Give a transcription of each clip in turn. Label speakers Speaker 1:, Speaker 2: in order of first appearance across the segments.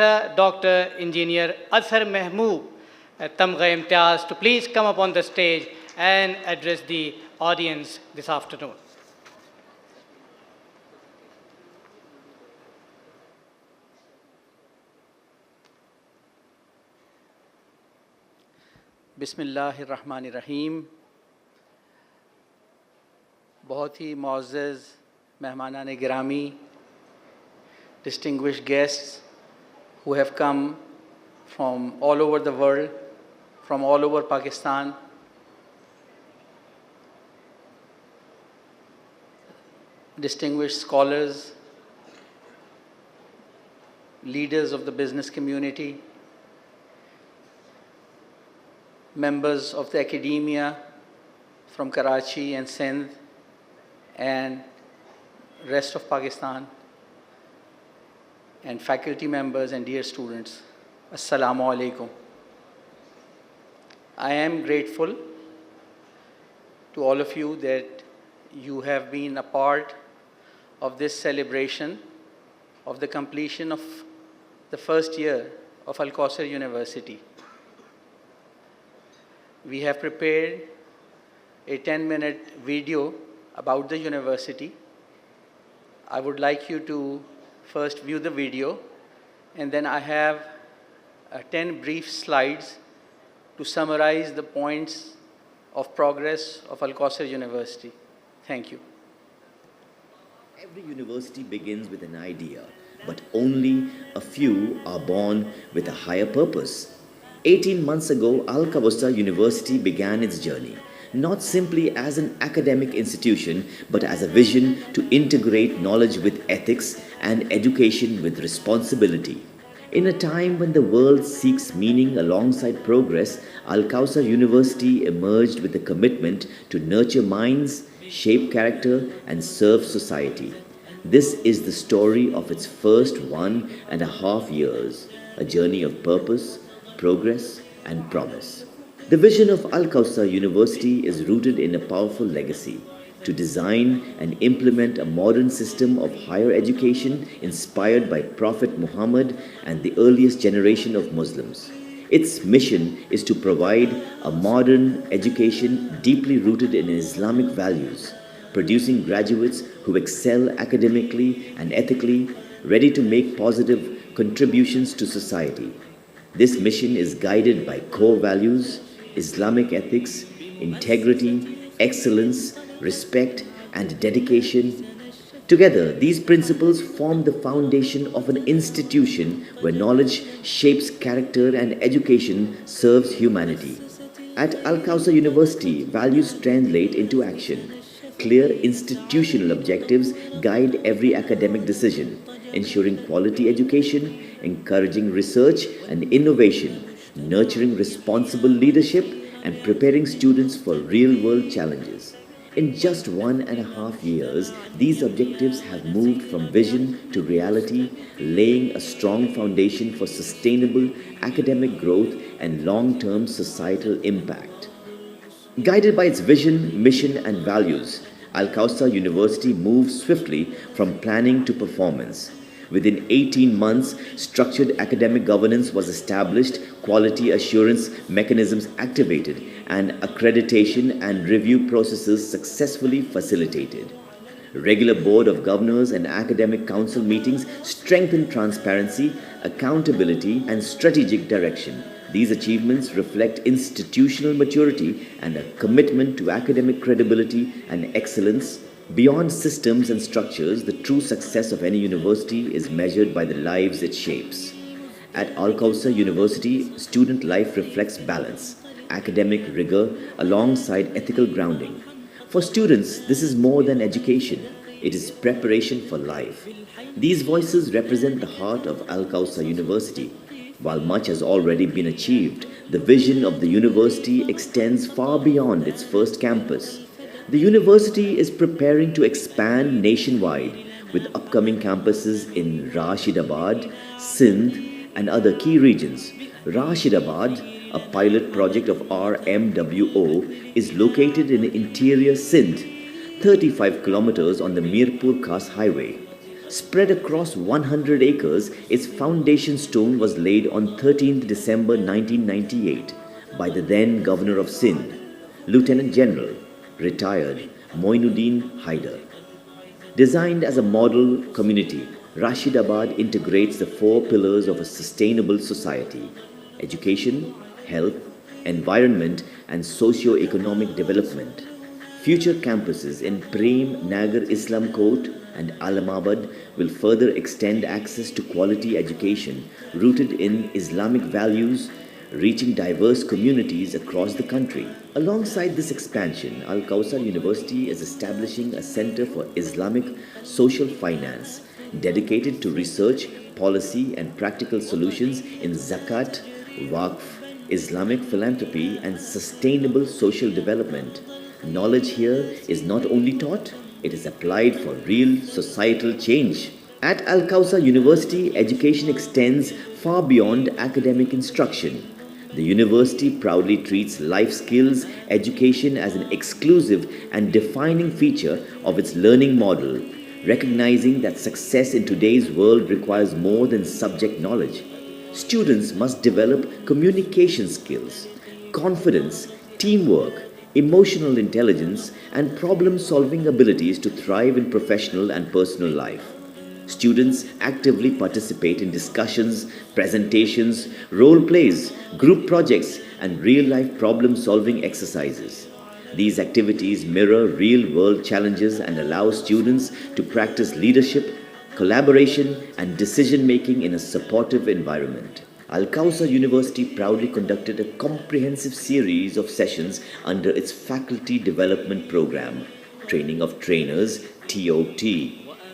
Speaker 1: Professor Dr. Engineer Azhar Mahmood Tamgha Imtiaz to please come up on the stage and address the audience this afternoon.
Speaker 2: बिस्मिल्लाहिर्रहमानिर्रहीम। बहुत ही मुअज़्ज़ज़ मेहमानान गिरामी, distinguished guests who have come from all over the world, from all over Pakistan, distinguished scholars, leaders of the business community, members of the academia from Karachi and Sindh and rest of Pakistan, and faculty members and dear students, Assalamu alaikum. I am grateful to all of you that you have been a part of this celebration of the completion of the first year of Al-Kausar University. We have prepared a 10-minute video about the university. I would like you to first view the video, and then I have 10 brief slides to summarize the points of progress of Al-Kausar University. Thank you.
Speaker 3: Every university begins with an idea, but only a few are born with a higher purpose. 18 months ago, Al-Kausar University began its journey, not simply as an academic institution, but as a vision to integrate knowledge with ethics and education with responsibility. In a time when the world seeks meaning alongside progress, Al-Kausar University emerged with a commitment to nurture minds, shape character, and serve society. This is the story of its first 1.5 years, a journey of purpose, progress, and promise. The vision of Al-Kausar University is rooted in a powerful legacy to design and implement a modern system of higher education inspired by Prophet Muhammad and the earliest generation of Muslims. Its mission is to provide a modern education deeply rooted in Islamic values, producing graduates who excel academically and ethically, ready to make positive contributions to society. This mission is guided by core values, Islamic ethics, integrity, excellence, respect, and dedication. Together, these principles form the foundation of an institution where knowledge shapes character and education serves humanity. At Al-Kausar University, values translate into action. Clear institutional objectives guide every academic decision, ensuring quality education, encouraging research and innovation, nurturing responsible leadership, and preparing students for real-world challenges. In just 1.5 years, these objectives have moved from vision to reality, laying a strong foundation for sustainable academic growth and long-term societal impact. Guided by its vision, mission, and values, Al-Kausar University moves swiftly from planning to performance. Within 18 months, structured academic governance was established, quality assurance mechanisms activated, and accreditation and review processes successfully facilitated. Regular Board of Governors and Academic Council meetings strengthened transparency, accountability, and strategic direction. These achievements reflect institutional maturity and a commitment to academic credibility and excellence. Beyond systems and structures, the true success of any university is measured by the lives it shapes. At Al-Kausar University, student life reflects balance, academic rigor alongside ethical grounding. For students, this is more than education. It is preparation for life. These voices represent the heart of Al-Kausar University. While much has already been achieved, the vision of the university extends far beyond its first campus. The university is preparing to expand nationwide with upcoming campuses in Rashidabad, Sindh, and other key regions. Rashidabad, a pilot project of RMWO, is located in interior Sindh, 35 kilometers on the Mirpur Khas highway. Spread across 100 acres, its foundation stone was laid on 13th December 1998 by the then Governor of Sindh, Lieutenant General, retired Moinuddin Haider. Designed as a model community, Rashidabad integrates the four pillars of a sustainable society: education, health, environment, and socio-economic development. Future campuses in Prem Nagar Islam Court and Alamabad will further extend access to quality education rooted in Islamic values, reaching diverse communities across the country. Alongside this expansion, Al Kawthar University is establishing a Center for Islamic Social Finance dedicated to research, policy, and practical solutions in zakat, waqf, Islamic philanthropy, and sustainable social development. Knowledge here is not only taught, it is applied for real societal change. At Al Kawthar University, education extends far beyond academic instruction. The university proudly treats life skills education as an exclusive and defining feature of its learning model, recognizing that success in today's world requires more than subject knowledge. Students must develop communication skills, confidence, teamwork, emotional intelligence, and problem solving abilities to thrive in professional and personal life. Students actively participate in discussions, presentations, role plays, group projects, and real life problem solving exercises. These activities mirror real world challenges and allow students to practice leadership, collaboration, and decision making in a supportive environment. Al Kawthar University proudly conducted a comprehensive series of sessions under its Faculty Development Program, Training of Trainers (TOT),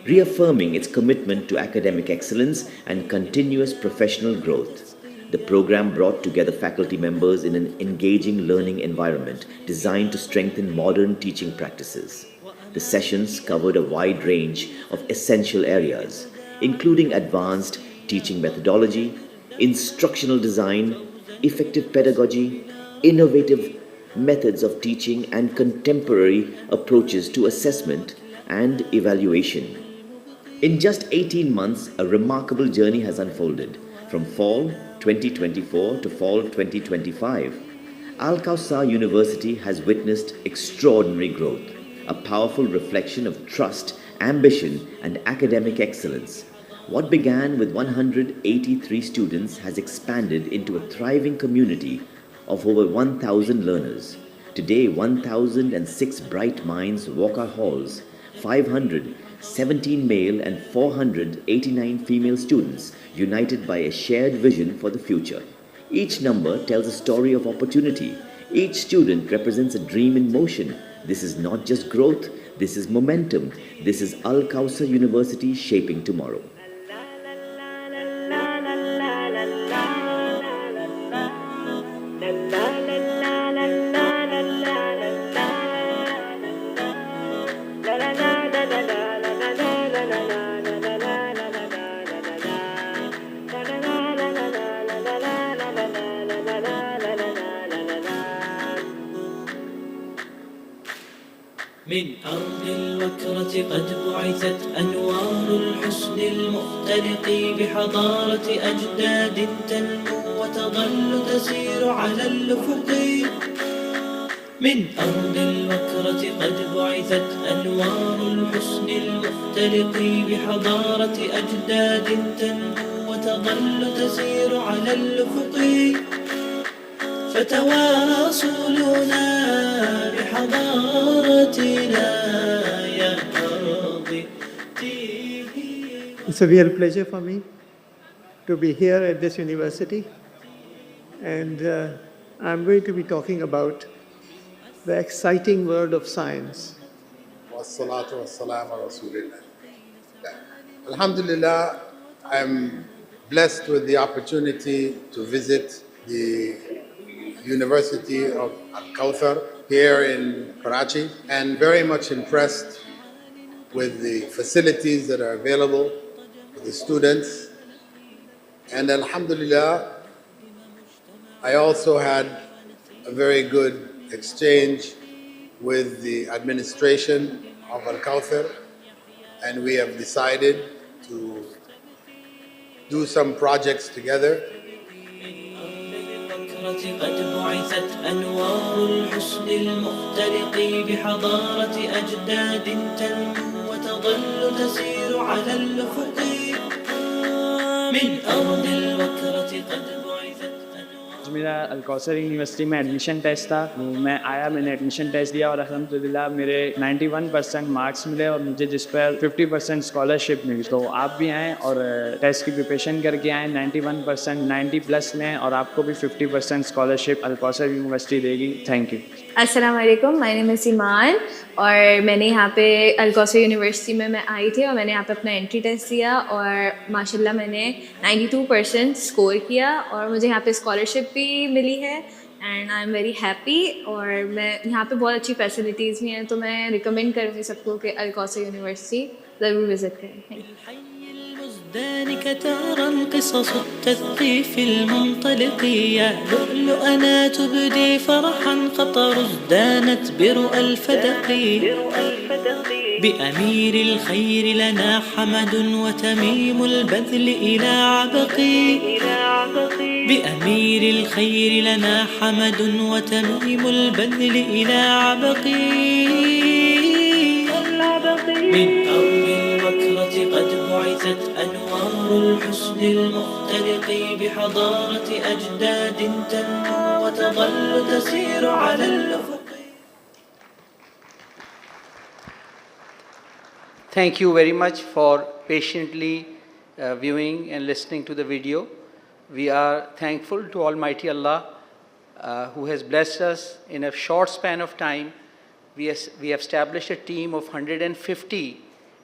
Speaker 3: reaffirming its commitment to academic excellence and continuous professional growth. The program brought together faculty members in an engaging learning environment designed to strengthen modern teaching practices. The sessions covered a wide range of essential areas, including advanced teaching methodology, instructional design, effective pedagogy, innovative methods of teaching, and contemporary approaches to assessment and evaluation. In just 18 months, a remarkable journey has unfolded. From fall 2024 to fall 2025, Al Kawthar University has witnessed extraordinary growth, a powerful reflection of trust, ambition, and academic excellence. What began with 183 students has expanded into a thriving community of over 1,000 learners. Today, 1,006 bright minds walk our halls, 517 male and 489 female students united by a shared vision for the future. Each number tells a story of opportunity. Each student represents a dream in motion. This is not just growth, this is momentum. This is Al Kawthar University shaping tomorrow.
Speaker 4: من أرض الوكرة قد بعثت أنوار الحسن المختلق بحضارة أجداد تنمو وتظل تسير على الأفق. من أرض الوكرة قد بعثت أنوار الحسن المختلق بحضارة أجداد تنمو وتظل تسير على الأفق. فتواصلنا بحضارتنا يا أرض.
Speaker 5: It's a real pleasure for me to be here at this university, and I'm going to be talking about the exciting world of science.
Speaker 6: Wassalatu wassalamu ala Rasulillah. Alhamdulillah, I'm blessed with the opportunity to visit the University of Al Kawthar here in Karachi, and very much impressed with the facilities that are available for the students. And Alhamdulillah, I also had a very good exchange with the administration of Al Kawthar, and we have decided to do some projects together.
Speaker 4: قد بعثت أنوار الحسن المختلق بحضارة أجداد تنمو وتظل تسير على الأفق من أرض الوكرة قد بعثت أنوار.
Speaker 7: मेरा Al Kausar university में admission test था, तो मैं आया, मैंने एडमिशन टेस्ट दिया और अल्हम्दुलिल्लाह मेरे 91% मार्क्स मिले और मुझे जिस पर 50% स्कॉलरशिप मिली। तो आप भी आएँ और टेस्ट की प्रिपरेशन करके आएँ, 91% 90+ लें और आपको भी 50% स्कॉलरशिप अलकौसर यूनिवर्सिटी देगी। Thank you.
Speaker 8: अस्सलाम वालेकुम, माय नेम इज़ ईमान और मैंने यहाँ पे अलकौसर यूनिवर्सिटी में मैं आई थी और मैंने यहाँ पे अपना एंट्री टेस्ट दिया और माशाल्लाह मैंने 92% स्कोर किया और मुझे यहाँ पे स्कॉलरशिप भी मिली है and I am very happy. और मैं यहाँ पे बहुत अच्छी फैसिलिटीज़ भी हैं, तो मैं रिकमेंड करूँगी सबको कि अलकौसर यूनिवर्सिटी ज़रूर विज़िट करें। Thank you.
Speaker 4: ذلك ترى قصص التثقيف المنطلق يا لؤلؤنا تبدي فرحا قطر ازدانت برؤى الفدق بأمير الخير لنا حمد وتميم البذل إلى عبق بأمير الخير لنا حمد وتميم البذل إلى عبق من أرض الوكرة قد بعثت أنوار الحسن المختلق بحضارة أجداد تنمو وتظل تسير على الأفق.
Speaker 2: Thank you very much for patiently viewing and listening to the video. We are thankful to Almighty Allah who has blessed us in a short span of time. We have established a team of 150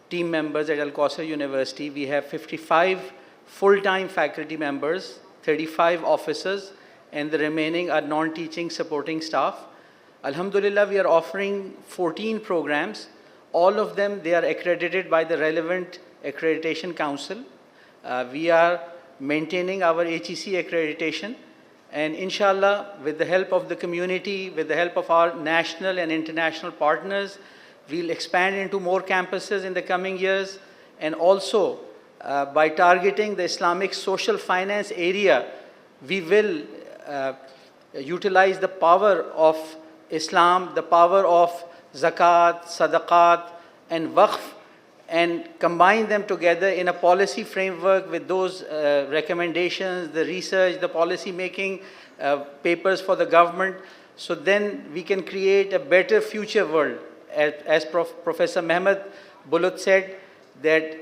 Speaker 2: team members at Al-Kausar University. We have 55 full-time faculty members, 35 officers, and the remaining are non-teaching supporting staff. Alhamdulillah, we are offering 14 programs. All of them, they are accredited by the relevant accreditation council. We are maintaining our HEC accreditation. And inshallah, with the help of the community, with the help of our national and international partners, we'll expand into more campuses in the coming years. And also, by targeting the Islamic social finance area, we will utilize the power of Islam, the power of zakat, sadaqat, and waqf, and combine them together in a policy framework with those recommendations, the research, the policy making papers for the government. So then we can create a better future world. As Professor Mehmet Bulut said, that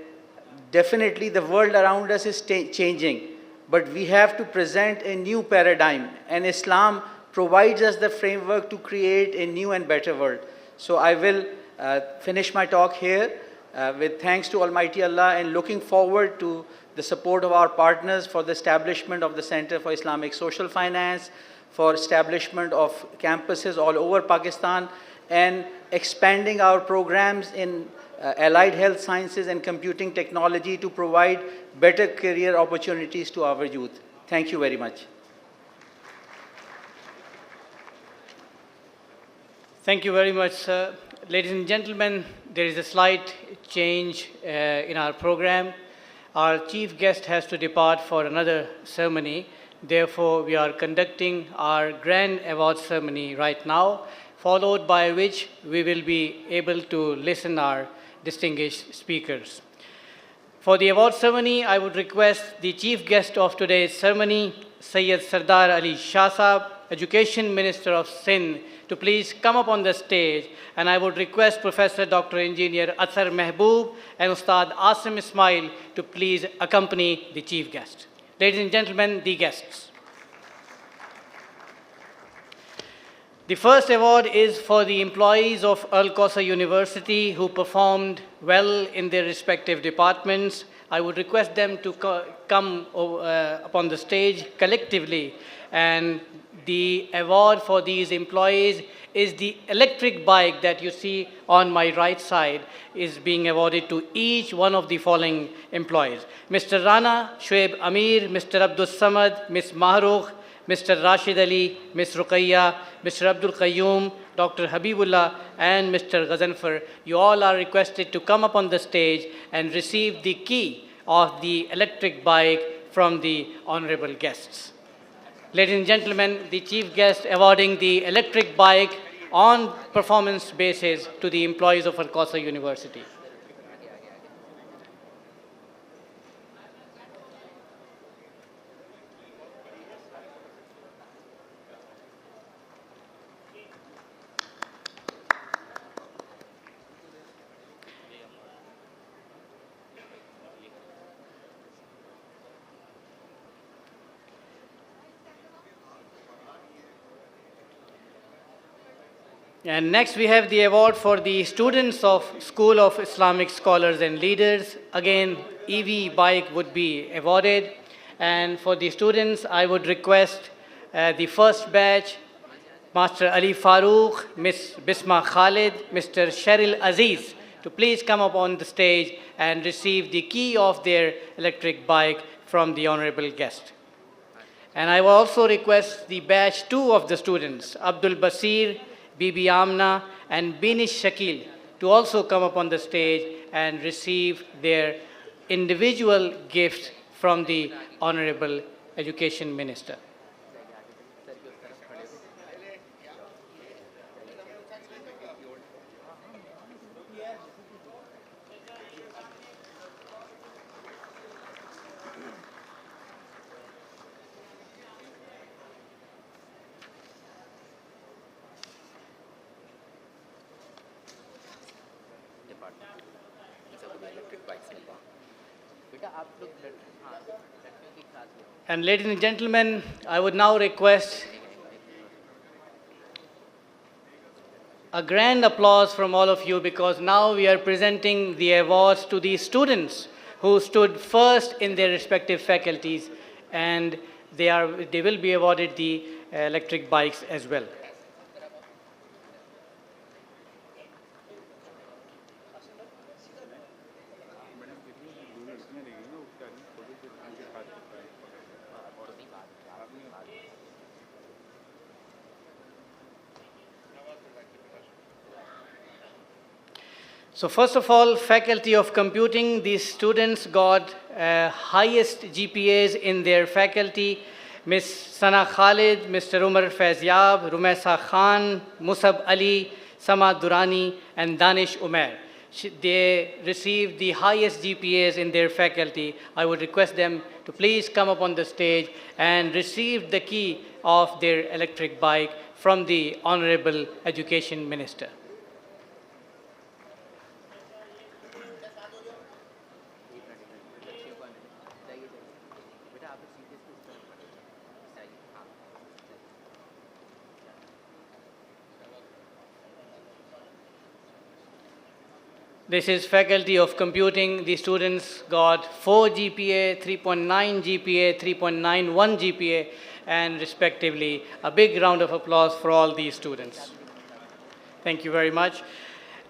Speaker 2: definitely the world around us is changing, but we have to present a new paradigm, and Islam provides us the framework to create a new and better world. So I will finish my talk here with thanks to Almighty Allah and looking forward to the support of our partners for the establishment of the Center for Islamic Social Finance, for establishment of campuses all over Pakistan, and expanding our programs in allied health sciences and computing technology to provide better career opportunities to our youth. Thank you very much.
Speaker 1: Thank you very much, sir. Ladies and gentlemen, there is a slight change in our program. Our chief guest has to depart for another ceremony. Therefore, we are conducting our grand award ceremony right now, followed by which we will be able to listen our distinguished speakers. For the award ceremony, I would request the chief guest of today's ceremony, Sayyid Sardar Ali Shah Sahab, Education Minister of Sindh, to please come up on the stage, and I would request Professor Dr. Engineer Athar Mehboob and Ustad Asim Ismail to please accompany the chief guest. Ladies and gentlemen, the guests. The first award is for the employees of Al-Kausar University who performed well in their respective departments. I would request them to come upon the stage collectively, and the award for these employees is the electric bike that you see on my right side is being awarded to each one of the following employees. Mr. Rana Shoaib Amir, Mr. Abdul Samad, Ms. Mahrukh, Mr. Rashid Ali, Ms. Ruqayya, Mr. Abdul Qayyum, Dr. Habibullah, and Mr. Ghazanfar. You all are requested to come up on the stage and receive the key of the electric bike from the honorable guests. Ladies and gentlemen, the chief guest awarding the electric bike on performance basis to the employees of Al-Kausar University. And next we have the award for the students of School of Islamic Scholars and Leaders. Again, EV bike would be awarded. And for the students, I would request the first batch, Master Ali Farooq, Miss Bisma Khalid, Mr. Cheryl Aziz, to please come up on the stage and receive the key of their electric bike from the honorable guest. And I will also request the batch 2 of the students, Abdul Basir, Bibi Amna, and Binish Shakil, to also come up on the stage and receive their individual gift from the Honorable Education Minister. And ladies and gentlemen, I would now request a grand applause from all of you, because now we are presenting the awards to the students who stood first in their respective faculties, and they will be awarded the electric bikes as well. So first of all, Faculty of Computing, these students got highest GPAs in their faculty. Ms. Sana Khalid, Mr. Umar Faizyab, Rumesa Khan, Musab Ali, Sama Durani, and Danish Umair. They received the highest GPAs in their faculty. I would request them to please come up on the stage and receive the key of their electric bike from the Honorable Education Minister. This is Faculty of Computing. The students got 4 GPA, 3.9 GPA, 3.91 GPA, and respectively. A big round of applause for all these students. Thank you very much.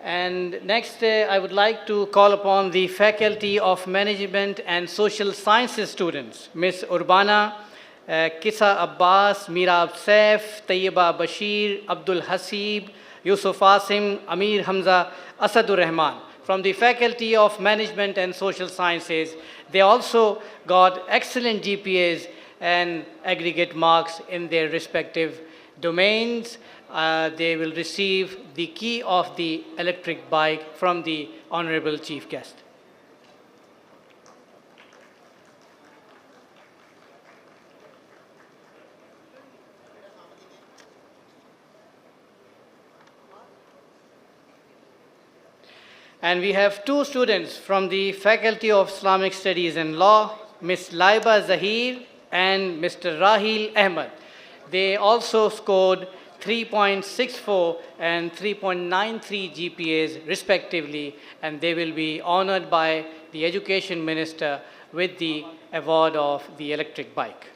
Speaker 1: And next, I would like to call upon the Faculty of Management and Social Sciences students, Ms. Urbana, Kisa Abbas, Mira Absef, Tayyiba Bashir, Abdul Hasib, Yusuf Asim, Amir Hamza, Asadur Rahman. From the Faculty of Management and Social Sciences, they also got excellent GPAs and aggregate marks in their respective domains. They will receive the key of the electric bike from the Honorable Chief Guest. And we have 2 students from the Faculty of Islamic Studies and Law, Ms. Laiba Zahir and Mr. Rahil Ahmed. They also scored 3.64 and 3.93 GPAs respectively, and they will be honored by the Education Minister with the award of the electric bike.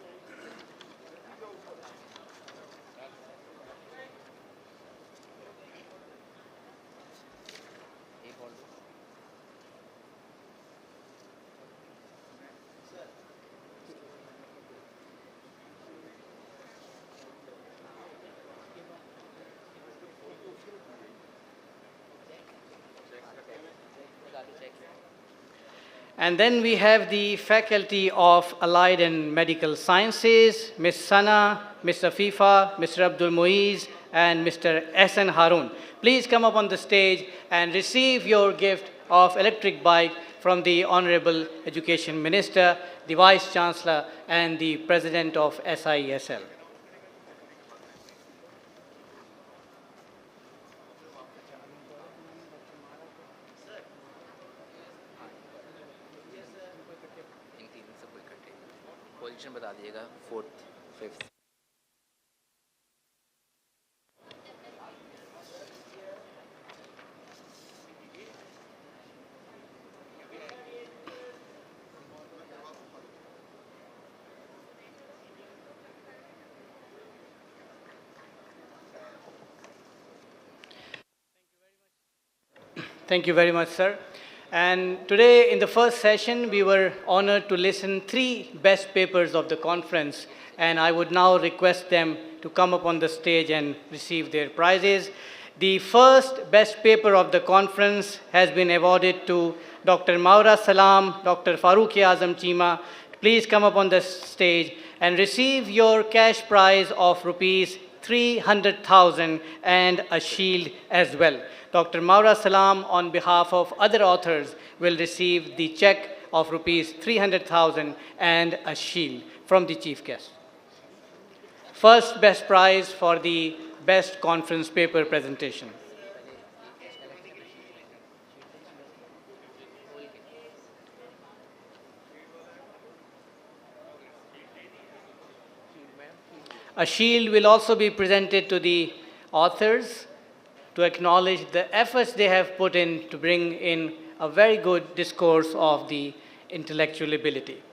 Speaker 1: And then we have the Faculty of Allied and Medical Sciences, Ms. Sana, Mr. Fifa, Mr. Abdul Muiz, and Mr. Ehsan Harun. Please come up on the stage and receive your gift of electric bike from the Honorable Education Minister, the Vice Chancellor, and the President of SIESL.
Speaker 9: Position बता दीजिएगा 4th 5th
Speaker 1: Thank you very much, sir. And today, in the first session, we were honored to listen 3 best papers of the conference, and I would now request them to come up on the stage and receive their prizes. The first best paper of the conference has been awarded to Dr. Maura Salam, Dr. Farooq Azam Chima. Please come up on the stage and receive your cash prize of rupees 300,000 and a shield as well. Dr. Maura Salam, on behalf of other authors, will receive the check of rupees 300,000 and a shield from the chief guest. First best prize for the best conference paper presentation. A shield will also be presented to the authors to acknowledge the efforts they have put in to bring in a very good discourse of the intellectual ability.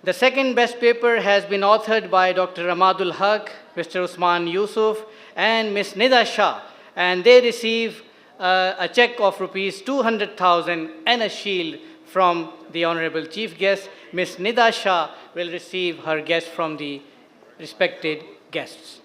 Speaker 1: The second best paper has been authored by Dr. Ramadul Haq, Mr. Usman Yusuf, and Ms. Nida Shah, and they receive a check of rupees 200,000 and a shield from the Honorable Chief Guest. Ms. Nida Shah will receive her guest from the respected guests.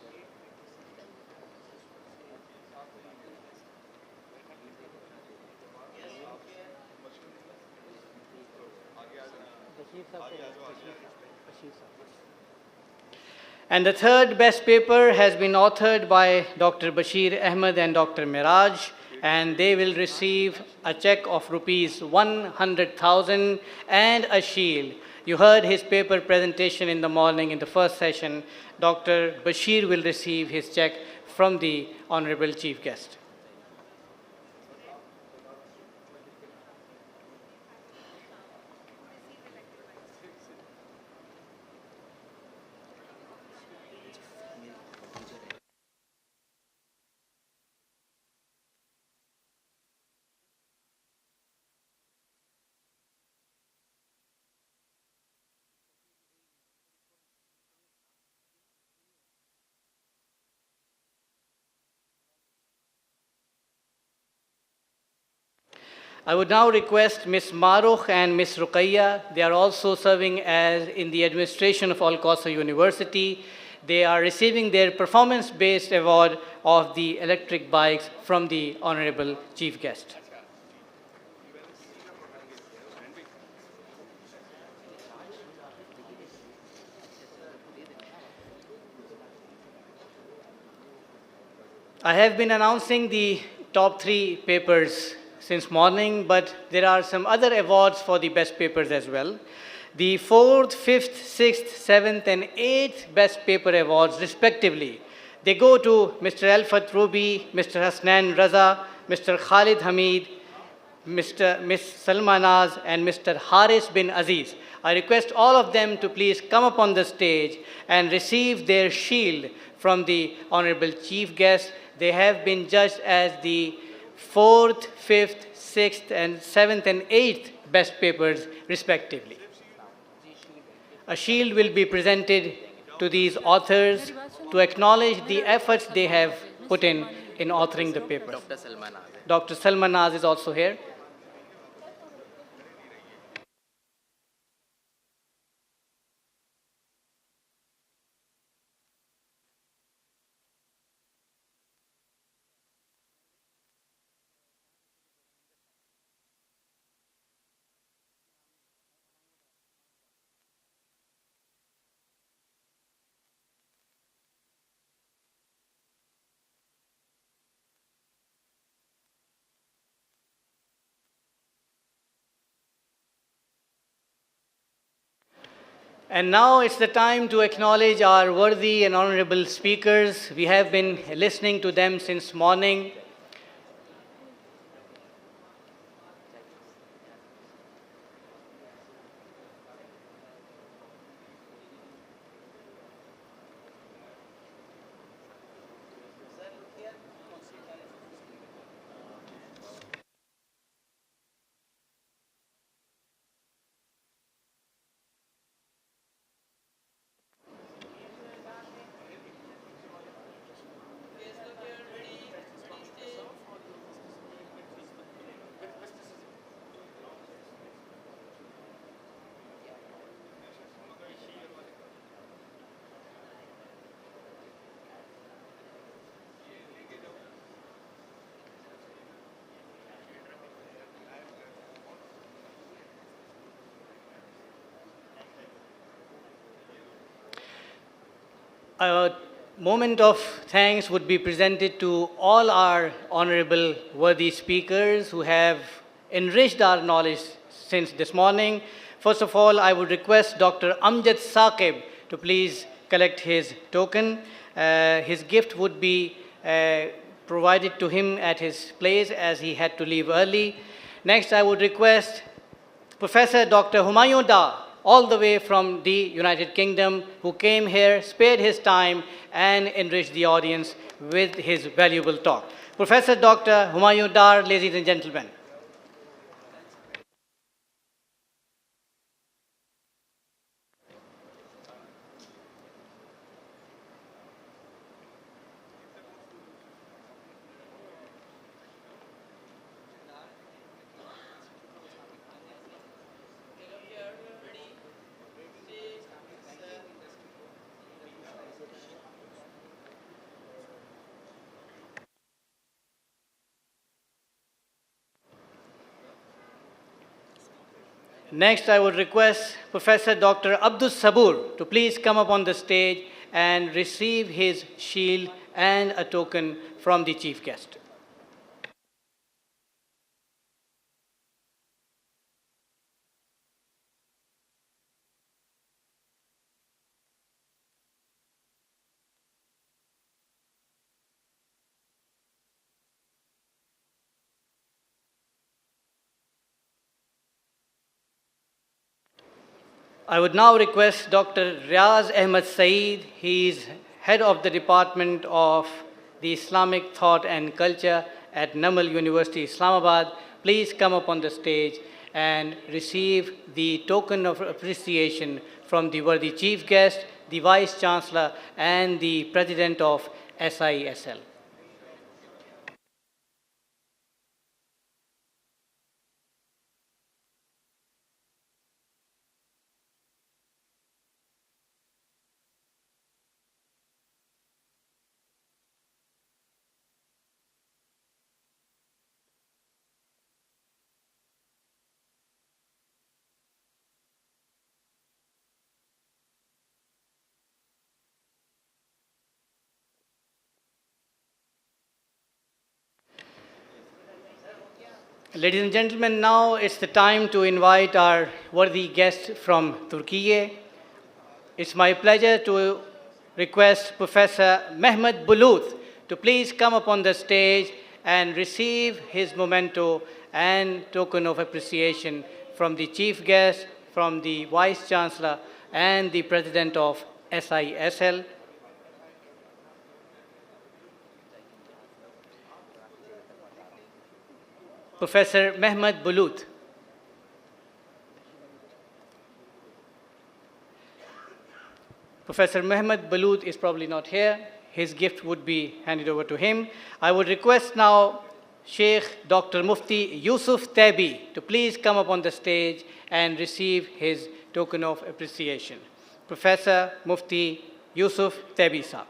Speaker 1: And the third best paper has been authored by Dr. Bashir Ahmed and Dr. Miraj, and they will receive a check of rupees 100,000 and a shield. You heard his paper presentation in the morning in the first session. Dr. Bashir will receive his check from the Honorable Chief Guest. I would now request Ms. Marukh and Ms. Ruqayya. They are also serving as in the administration of Al-Qasr University. They are receiving their performance-based award of the electric bikes from the Honorable Chief Guest. I have been announcing the top 3 papers since morning, but there are some other awards for the best papers as well. The 4th, 5th, 6th, 7th, and 8th best paper awards, respectively, they go to Mr. Alfat Ruby, Mr. Hasnan Raza, Mr. Khalid Hamid, Ms. Salma Naz, and Mr. Haris bin Aziz. I request all of them to please come up on the stage and receive their shield from the Honorable Chief Guest. They have been judged as the 4th, 5th, 6th, and 7th, and 8th best papers, respectively. A shield will be presented to these authors to acknowledge the efforts they have put in authoring the papers. Dr. Salman Naz is also here. And now it's the time to acknowledge our worthy and honorable speakers. We have been listening to them since morning. A moment of thanks would be presented to all our honorable worthy speakers who have enriched our knowledge since this morning. First of all, I would request Dr. Amjad Saqib to please collect his token. His gift would be provided to him at his place as he had to leave early. Next, I would request Professor Dr. Humayun Da, all the way from the United Kingdom, who came here, spared his time, and enriched the audience with his valuable talk. Professor Dr. Humayun Dar, ladies and gentlemen. Next, I would request Professor Dr. Abdus Sabur to please come up on the stage and receive his shield and a token from the chief guest. I would now request Dr. Riaz Ahmed Saeed. He is head of the Department of the Islamic Thought and Culture at Namal University, Islamabad. Please come up on the stage and receive the token of appreciation from the worthy chief guest, the Vice Chancellor, and the President of SISL. Ladies and gentlemen, now it's the time to invite our worthy guest from Turkey. It's my pleasure to request Professor Mehmet Bulut to please come up on the stage and receive his memento and token of appreciation from the chief guest, from the Vice Chancellor, and the President of SISL. Professor Mehmet Bulut. Professor Mehmet Bulut is probably not here. His gift would be handed over to him. I would request now Sheikh Dr. Mufti Yusuf Tabi to please come up on the stage and receive his token of appreciation. Professor Mufti Yusuf Tabi Sahab.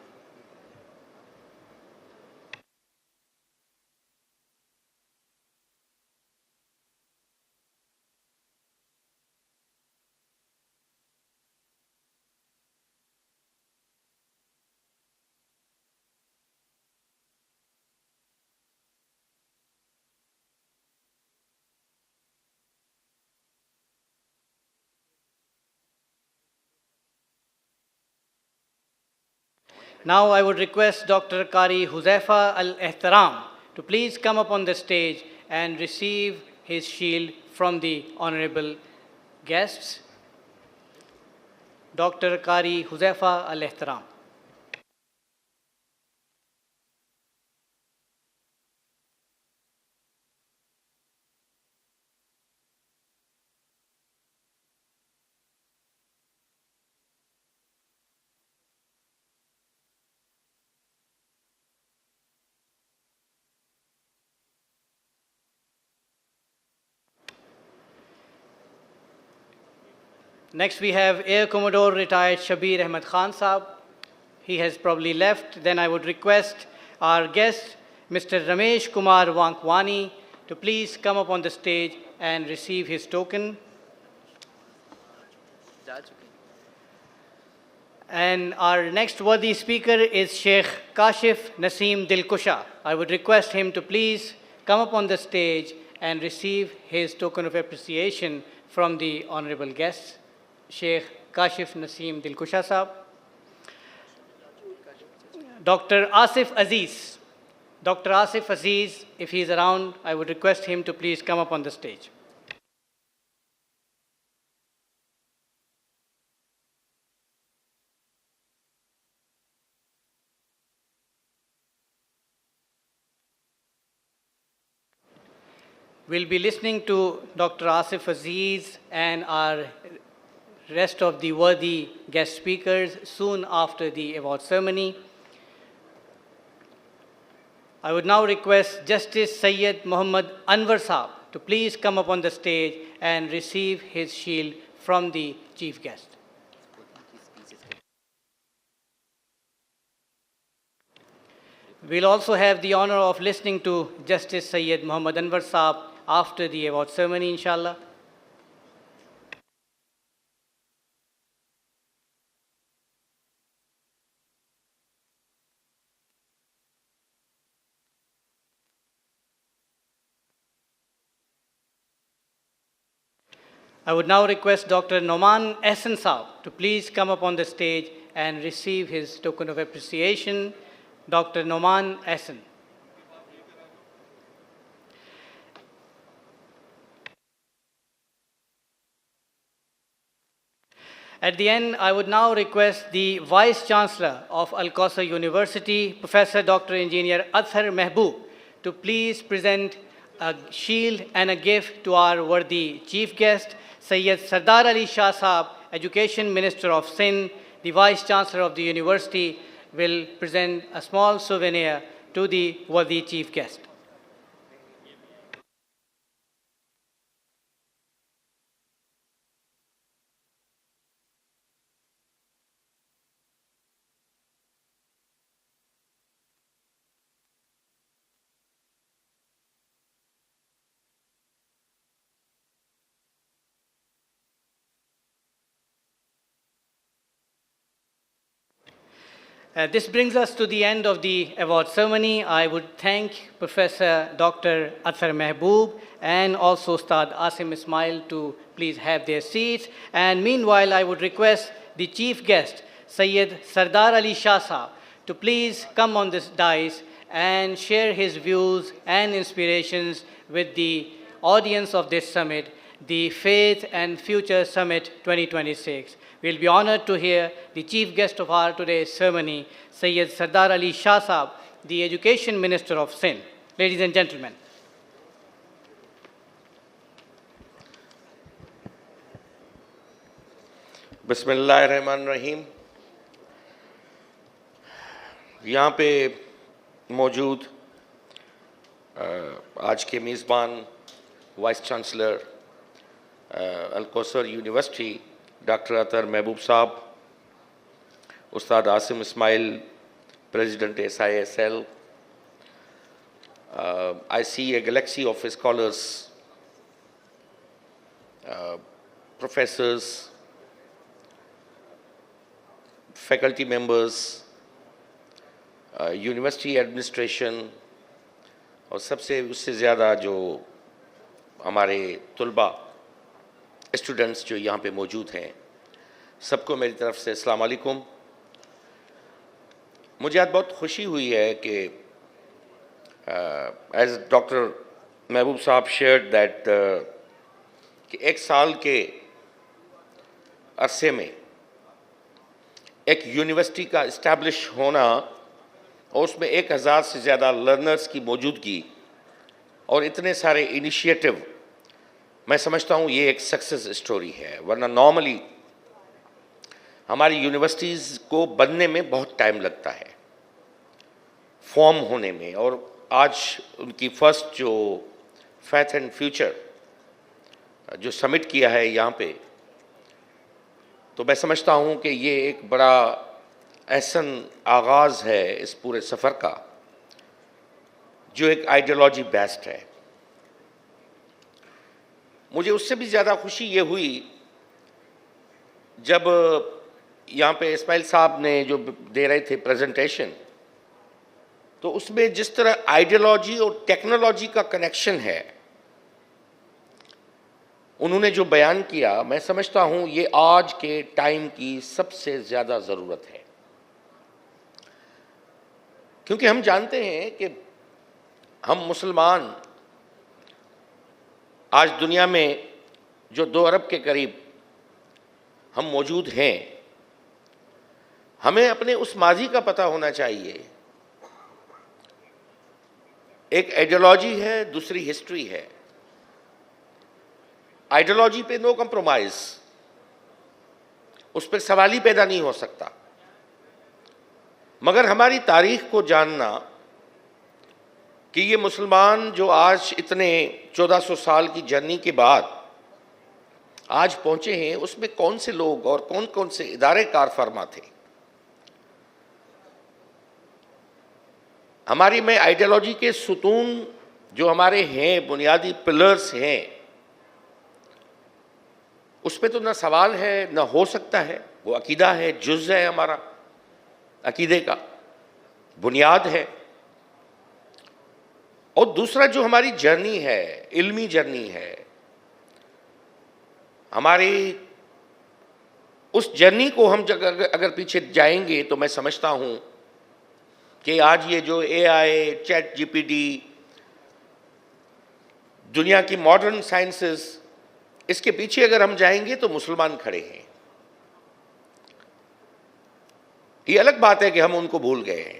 Speaker 1: Now I would request Dr. Qari Huzaifa Al-Ihtaram to please come up on the stage and receive his shield from the honorable guests. Dr. Qari Huzaifa Al-Ihtaram. Next we have Air Commodore retired Shabir Ahmed Khan Saab. He has probably left. Then I would request our guest, Mr. Ramesh Kumar Wankwani, to please come up on the stage and receive his token. And our next worthy speaker is Sheikh Kashif Naseem Dilkusha. I would request him to please come up on the stage and receive his token of appreciation from the honorable guests. Sheikh Kashif Naseem Dilkusha Saab. Dr. Asif Aziz. Dr. Asif Aziz, if he is around, I would request him to please come up on the stage. We'll be listening to Dr. Asif Aziz and our rest of the worthy guest speakers soon after the award ceremony. I would now request Justice Syed Muhammad Anwar Saab to please come up on the stage and receive his shield from the chief guest. We'll also have the honor of listening to Justice Syed Muhammad Anwar Saab after the award ceremony, inshallah. I would now request Dr. Noman Ehsan Saab to please come up on the stage and receive his token of appreciation. Dr. Noman Ehsan. At the end, I would now request the Vice Chancellor of Al-Kausar University, Professor Dr. Engineer Athar Mehboob, to please present a shield and a gift to our worthy chief guest, Sayyid Sardar Ali Shah Saab, Education Minister of Sindh. The Vice Chancellor of the University will present a small souvenir to the worthy chief guest. This brings us to the end of the award ceremony. I would thank Professor Dr. Athar Mehboob and also Ustad Asim Ismail to please have their seats. And meanwhile, I would request the chief guest, Sayyid Sardar Ali Shah Saab, to please come on this dais and share his views and inspirations with the audience of this summit, the Faith and Future Summit 2026. We'll be honored to hear the chief guest of our today's ceremony, Sayyid Sardar Ali Shah Saab, the Education Minister of Sindh. Ladies and gentlemen.
Speaker 10: बिस्मिल्लाहिर्रहमानिर्रहीम। यहाँ पे मौजूद आज के मेज़बान vice chancellor अल-कौसर university doctor अतर महबूब साहब, उस्ताद Asim Ismail, President SISL, I see a galaxy of scholars, professors, faculty members, university administration, और सबसे उससे ज़्यादा जो हमारे तुलबा स्टूडेंट्स जो यहाँ पे मौजूद हैं, सबको मेरी तरफ से अस्सलाम वालेकुम। مجھے آج بہت خوشی ہوئی ہے کہ ایز ڈاکٹر محبوب صاحب شیئرڈ دیٹ کہ ایک سال کے عرصے میں ایک یونیورسٹی کا اسٹیبلش ہونا اور اس میں 1000 سے زیادہ لرنرز کی موجودگی اور اتنے سارے انیشیٹو، میں سمجھتا ہوں یہ ایک سکسیس اسٹوری ہے. ورنہ نارملی ہماری یونیورسٹیز کو بننے میں بہت ٹائم لگتا ہے، فارم ہونے میں. اور آج ان کی فرسٹ جو فیتھ اینڈ فیوچر جو سمٹ کیا ہے یہاں پہ، تو میں سمجھتا ہوں کہ یہ ایک بڑا احسن آغاز ہے اس پورے سفر کا، جو ایک آئیڈیالوجی بیسڈ ہے. مجھے اس سے بھی زیادہ خوشی یہ ہوئی جب یہاں پہ اسماعیل صاحب نے جو دے رہے تھے پریزنٹیشن، تو اس میں جس طرح آئیڈیالوجی اور ٹیکنالوجی کا کنیکشن ہے انہوں نے جو بیان کیا، میں سمجھتا ہوں یہ آج کے ٹائم کی سب سے زیادہ ضرورت ہے. کیونکہ ہم جانتے ہیں کہ ہم مسلمان آج دنیا میں جو 2 ارب کے قریب ہم موجود ہیں، ہمیں اپنے اس ماضی کا پتہ ہونا چاہیے. ایک آئیڈیالوجی ہے، دوسری ہسٹری ہے. آئیڈیالوجی پہ نو کمپرومائز، اس پہ سوال ہی پیدا نہیں ہو سکتا. مگر ہماری تاریخ کو جاننا کہ یہ مسلمان جو آج اتنے 1400 سال کی جرنی کے بعد آج پہنچے ہیں، اس میں کون سے لوگ اور کون کون سے ادارے کار فرما تھے. ہماری میں آئیڈیالوجی کے ستون جو ہمارے ہیں، بنیادی پلرز ہیں، اس پہ تو نہ سوال ہے نہ ہو سکتا ہے. وہ عقیدہ ہے، جز ہے ہمارا عقیدے کا، بنیاد ہے. اور دوسرا جو ہماری جرنی ہے، علمی جرنی ہے، ہماری اس جرنی کو ہم اگر پیچھے جائیں گے تو میں سمجھتا ہوں کہ آج یہ جو اے آئی، چیٹ جی پی ٹی، دنیا کی ماڈرن سائنسز، اس کے پیچھے اگر ہم جائیں گے تو مسلمان کھڑے ہیں. یہ الگ بات ہے کہ ہم ان کو بھول گئے ہیں.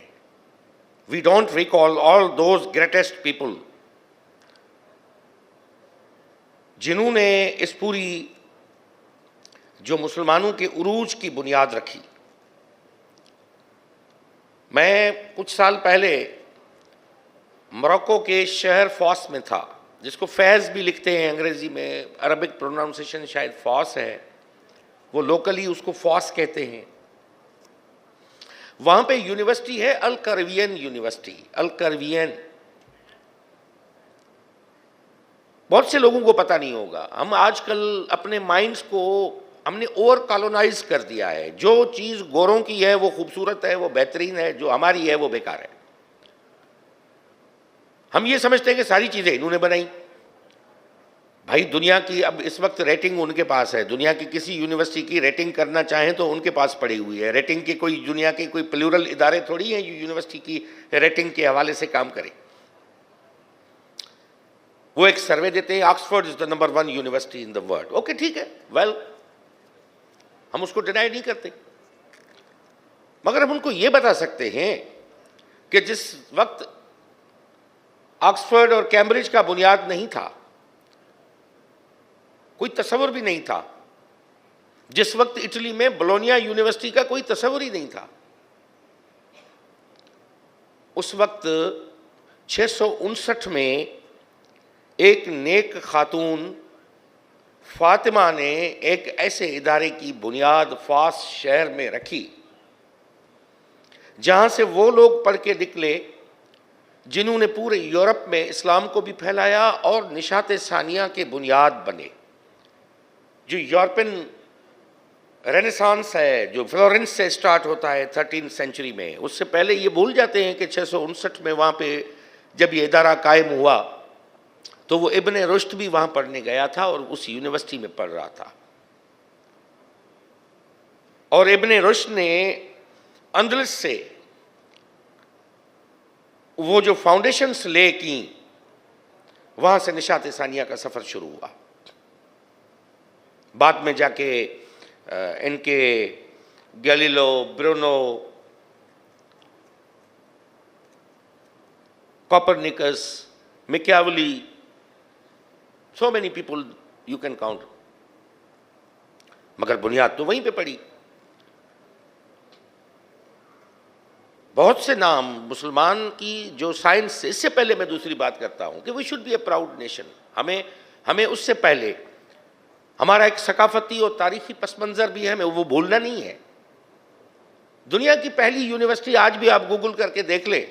Speaker 10: We don't recall all those greatest people جنہوں نے اس پوری جو مسلمانوں کے عروج کی بنیاد رکھی. میں کچھ سال پہلے موروکو کے شہر فاس میں تھا، جس کو فیض بھی لکھتے ہیں انگریزی میں، عربک پروناؤنسیشن شاید فاس ہے، وہ لوکلی اس کو فاس کہتے ہیں. وہاں پہ یونیورسٹی ہے الکروین یونیورسٹی. الکروین بہت سے لوگوں کو پتہ نہیں ہوگا. ہم آج کل اپنے مائنڈز کو ہم نے اوور کالونائز کر دیا ہے. جو چیز گوروں کی ہے وہ خوبصورت ہے، وہ بہترین ہے، جو ہماری ہے وہ بیکار ہے. ہم یہ سمجھتے ہیں کہ ساری چیزیں انہوں نے بنائی. بھائی دنیا کی اب اس وقت ریٹنگ ان کے پاس ہے. دنیا کی کسی یونیورسٹی کی ریٹنگ کرنا چاہیں تو ان کے پاس پڑی ہوئی ہے. ریٹنگ کے کوئی دنیا کے کوئی پلورل ادارے تھوڑی ہیں جو یونیورسٹی کی ریٹنگ کے حوالے سے کام کریں. وہ ایک سروے دیتے ہیں، Oxford is the number 1 university in the world. Okay ٹھیک ہے، ویل ہم اس کو ڈینائی نہیں کرتے. مگر ہم ان کو یہ بتا سکتے ہیں کہ جس وقت آکسفورڈ اور کیمبرج کا بنیاد نہیں تھا، کوئی تصور بھی نہیں تھا. جس وقت اٹلی میں بولونیا یونیورسٹی کا کوئی تصور ہی نہیں تھا، اس وقت 659 میں ایک نیک خاتون فاطمہ نے ایک ایسے ادارے کی بنیاد فاس شہر میں رکھی جہاں سے وہ لوگ پڑھ کے نکلے جنہوں نے پورے یورپ میں اسلام کو بھی پھیلایا اور نشاط ثانیہ کے بنیاد بنے. جو یورپین رینیسانس ہے، جو فلورنس سے سٹارٹ ہوتا ہے 13 سینچری میں، اس سے پہلے یہ بھول جاتے ہیں کہ 659 میں وہاں پہ جب یہ ادارہ قائم ہوا تو وہ ابن رشد بھی وہاں پڑھنے گیا تھا اور اس یونیورسٹی میں پڑھ رہا تھا. اور ابن رشد نے اندلس سے وہ جو فاؤنڈیشنز لے کی وہاں سے نشاط ثانیہ کا سفر شروع ہوا. بعد میں جا کے ان کے Galileo, Bruno, Copernicus, Machiavelli, so many people you can count. مگر بنیاد تو وہیں پہ پڑی. بہت سے نام مسلمان کی جو سائنس سے، اس سے پہلے میں دوسری بات کرتا ہوں کہ we should be a proud nation. ہمیں اس سے پہلے ہمارا ایک ثقافتی اور تاریخی پس منظر بھی ہے، ہمیں وہ بھولنا نہیں ہے. دنیا کی پہلی یونیورسٹی آج بھی آپ گوگل کر کے دیکھ لیں،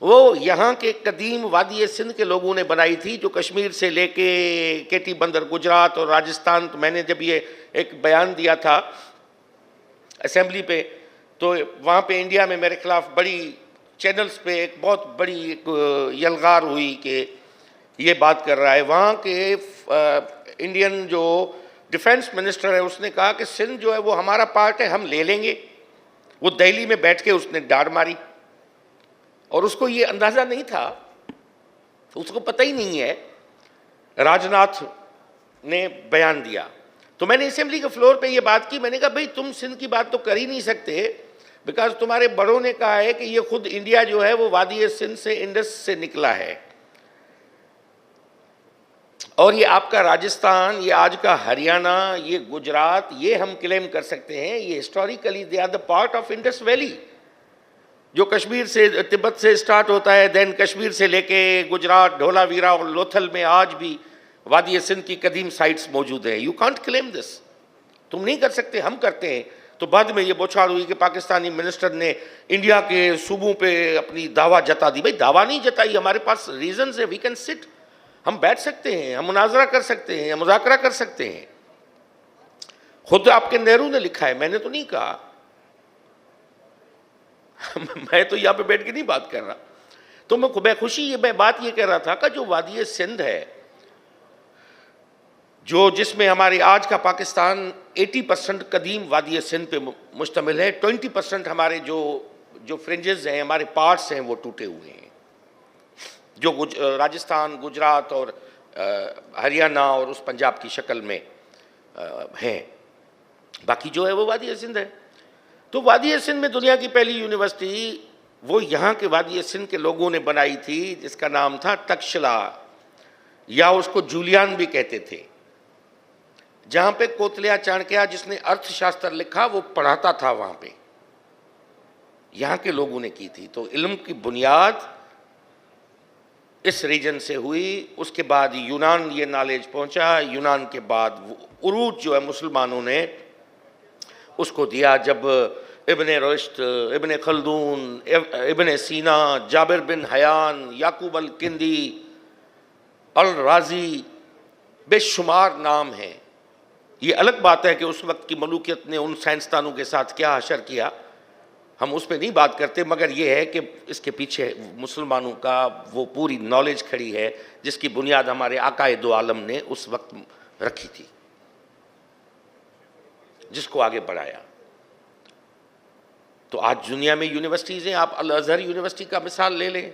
Speaker 10: وہ یہاں کے قدیم وادی سندھ کے لوگوں نے بنائی تھی، جو کشمیر سے لے کے کیٹی بندر، گجرات اور راجستھان. تو میں نے جب یہ ایک بیان دیا تھا اسمبلی پہ، تو وہاں پہ انڈیا میں میرے خلاف بڑی چینلز پہ ایک بہت بڑی ایک یلغار ہوئی کہ یہ بات کر رہا ہے. وہاں کے انڈین جو ڈیفنس منسٹر ہے اس نے کہا کہ سندھ جو ہے وہ ہمارا پارٹ ہے، ہم لے لیں گے. وہ دہلی میں بیٹھ کے اس نے ڈاڑ ماری، اور اس کو یہ اندازہ نہیں تھا، اس کو پتہ ہی نہیں ہے. راجناتھ نے بیان دیا تو میں نے اسمبلی کے فلور پہ یہ بات کی. میں نے کہا بھئی تم سندھ کی بات تو کر ہی نہیں سکتے، بیکاز تمہارے بڑوں نے کہا ہے کہ یہ خود انڈیا جو ہے وہ وادی سندھ سے، انڈس سے نکلا ہے، اور یہ آپ کا راجستھان، یہ آج کا ہریانہ، یہ گجرات، یہ ہم کلیم کر سکتے ہیں یہ historically they are the part of Indus valley. جو کشمیر سے، تبت سے سٹارٹ ہوتا ہے، دین کشمیر سے لے کے گجرات، ڈھولا ویرا اور لوتھل میں آج بھی وادی سندھ کی قدیم سائٹس موجود ہیں. یو کانٹ کلیم دس، تم نہیں کر سکتے، ہم کرتے ہیں. تو بعد میں یہ بوچھاڑ ہوئی کہ پاکستانی منسٹر نے انڈیا کے صوبوں پہ اپنی دعویٰ جتا دی. بھئی دعویٰ نہیں جتائی، ہمارے پاس ریزنز ہے، وی کین سٹ، ہم بیٹھ سکتے ہیں، ہم مناظرہ کر سکتے ہیں، ہم مذاکرہ کر سکتے ہیں. خود آپ کے نہرو نے لکھا ہے، میں نے تو نہیں کہا. میں تو یہاں پہ بیٹھ کے نہیں بات کر رہا. تو میں خوشی میں بات یہ کہہ رہا تھا کہ جو وادی سندھ ہے، جس میں ہمارے آج کا پاکستان 80% قدیم وادی سندھ پہ مشتمل ہے. 20% ہمارے جو فرنجز ہیں، ہمارے پارٹس ہیں، وہ ٹوٹے ہوئے ہیں، جو راجستھان، گجرات اور ہریانہ اور اس پنجاب کی شکل میں ہیں. باقی جو ہے وہ وادی سندھ ہے. تو وادی سندھ میں دنیا کی پہلی یونیورسٹی وہ یہاں کے وادی سندھ کے لوگوں نے بنائی تھی، جس کا نام تھا تکشلا، یا اس کو جولیان بھی کہتے تھے. جہاں پہ کوتلیا چانکیہ، جس نے ارتھ شاستر لکھا، وہ پڑھاتا تھا وہاں پہ، یہاں کے لوگوں نے کی تھی. تو علم کی بنیاد اس ریجن سے ہوئی. اس کے بعد یونان یہ نالج پہنچا. یونان کے بعد عروج جو ہے مسلمانوں نے اس کو دیا، جب ابن رشد، ابن خلدون، ابن سینا، جابر بن حیان، یعقوب الکندی، الرازی، بے شمار نام ہیں. یہ الگ بات ہے کہ اس وقت کی ملوکیت نے ان سائنسدانوں کے ساتھ کیا حشر کیا، ہم اس پہ نہیں بات کرتے. مگر یہ ہے کہ اس کے پیچھے مسلمانوں کا وہ پوری نالج کھڑی ہے، جس کی بنیاد ہمارے آقائے دو عالم نے اس وقت رکھی تھی، جس کو آگے بڑھایا. تو آج دنیا میں یونیورسٹیز ہیں. آپ الازہر یونیورسٹی کا مثال لے لیں،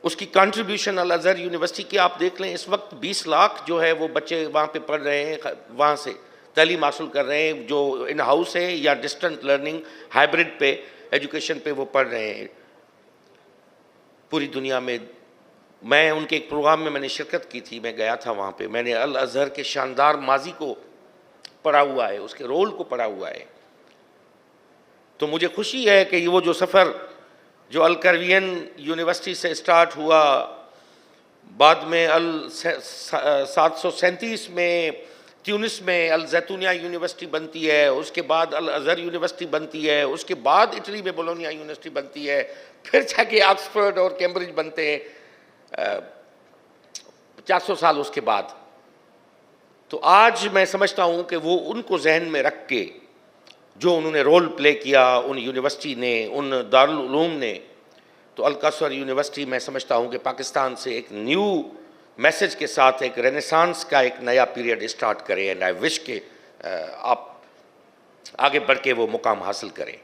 Speaker 10: اس کی کنٹریبیوشن الازہر یونیورسٹی کی آپ دیکھ لیں. اس وقت 20 لاکھ جو ہے وہ بچے وہاں پہ پڑھ رہے ہیں، وہاں سے تعلیم حاصل کر رہے ہیں، جو ان ہاؤس ہے یا ڈسٹنٹ لرننگ ہائبرڈ پہ ایجوکیشن پہ وہ پڑھ رہے ہیں پوری دنیا میں. میں ان کے ایک پروگرام میں نے شرکت کی تھی، میں گیا تھا وہاں پہ. میں نے الازہر کے شاندار ماضی کو پڑھا ہوا ہے، اس کے رول کو پڑھا ہوا ہے. تو مجھے خوشی ہے کہ وہ جو سفر جو الکروین یونیورسٹی سے سٹارٹ ہوا، بعد میں 737 میں تیونس میں الزیتونیہ یونیورسٹی بنتی ہے، اس کے بعد الازہر یونیورسٹی بنتی ہے، اس کے بعد اٹلی میں بولونیا یونیورسٹی بنتی ہے، پھر جا کے آکسفورڈ اور کیمبرج بنتے ہیں 400 سال اس کے بعد. تو آج میں سمجھتا ہوں کہ وہ ان کو ذہن میں رکھ کے جو انہوں نے رول پلے کیا ان یونیورسٹی نے، ان دارالعلوم نے، تو الکوثر یونیورسٹی میں سمجھتا ہوں کہ پاکستان سے ایک نیو میسج کے ساتھ ایک رینیسانس کا ایک نیا پیریڈ اسٹارٹ کرے. اینڈ آئی وش کہ آپ آگے بڑھ کے وہ مقام حاصل کریں.